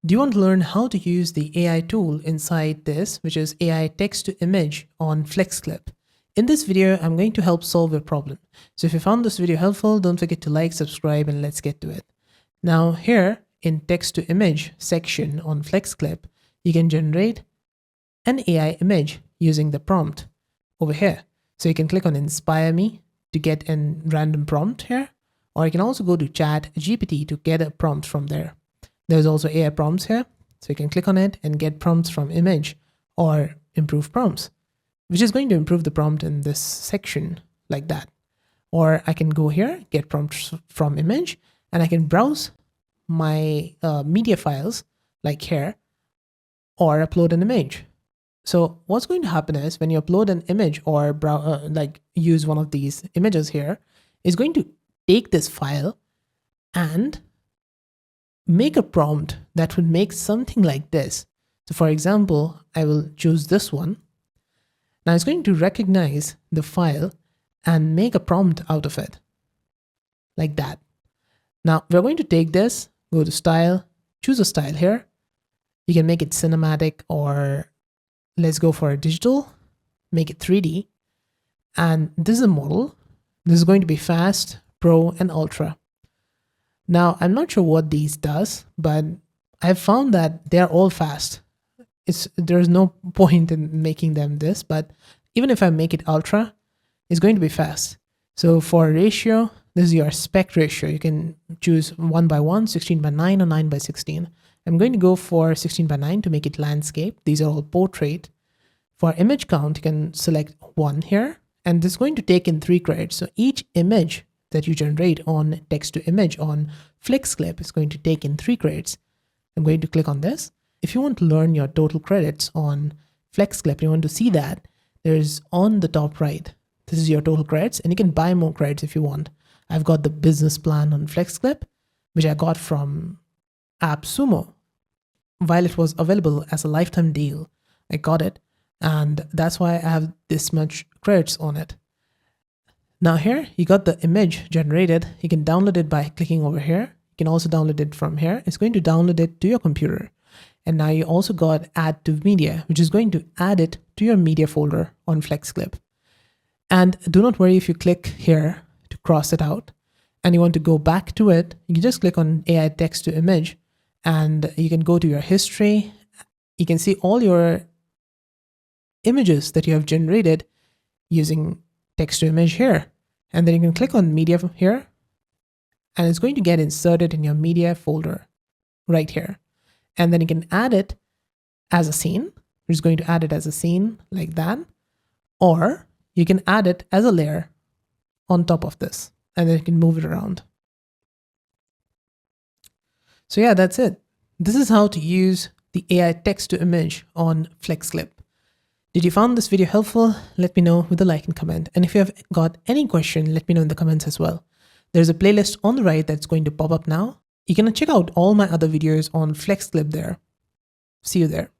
Do you want to learn how to use the AI tool inside this, which is AI text to image on Flexclip? In this video, I'm going to help solve your problem. So if you found this video helpful, don't forget to like, subscribe, and let's get to it. Now here in text to image section on Flexclip, you can generate an AI image using the prompt over here. So you can click on Inspire Me to get a random prompt here, or you can also go to Chat GPT to get a prompt from there. There's also AI prompts here, so you can click on it and get prompts from image or improve prompts, which is going to improve the prompt in this section like that. Or I can go here, get prompts from image, and I can browse my media files like here, or upload an image. So what's going to happen is when you upload an image or use one of these images here, it's going to take this file and make a prompt that would make something like this. So for example, I will choose this one. Now it's going to recognize the file and make a prompt out of it like that. Now we're going to take this, go to style, choose a style here. You can make it cinematic, or let's go for a digital, make it 3D. And this is a model. This is going to be fast, pro, and ultra. Now, I'm not sure what these does, but I've found that they're all fast. There's no point in making them this, but even if I make it ultra, it's going to be fast. So for ratio, this is your aspect ratio. You can choose 1:1, 16:9, or 9:16. I'm going to go for 16:9 to make it landscape. These are all portrait. For image count, you can select 1 here, and this is going to take in 3 credits. So each image that you generate on text to image on Flexclip is going to take in 3 credits. I'm going to click on this. If you want to learn your total credits on Flexclip, you want to see that, there's on the top right, this is your total credits, and you can buy more credits if you want. I've got the business plan on Flexclip, which I got from AppSumo. While it was available as a lifetime deal, I got it, and that's why I have this much credits on it. Now here, you got the image generated. You can download it by clicking over here. You can also download it from here. It's going to download it to your computer. And now you also got add to media, which is going to add it to your media folder on Flexclip. And do not worry if you click here to cross it out and you want to go back to it. You can just click on AI text to image and you can go to your history. You can see all your images that you have generated using text to image here, and then you can click on media from here and it's going to get inserted in your media folder right here. And then you can add it as a scene. We're just going to add it as a scene like that, or you can add it as a layer on top of this and then you can move it around. So yeah, that's it. This is how to use the AI text to image on Flexclip. Did you find this video helpful? Let me know with a like and comment. And if you have got any question, let me know in the comments as well. There's a playlist on the right that's going to pop up now. You can check out all my other videos on Flexclip there. See you there.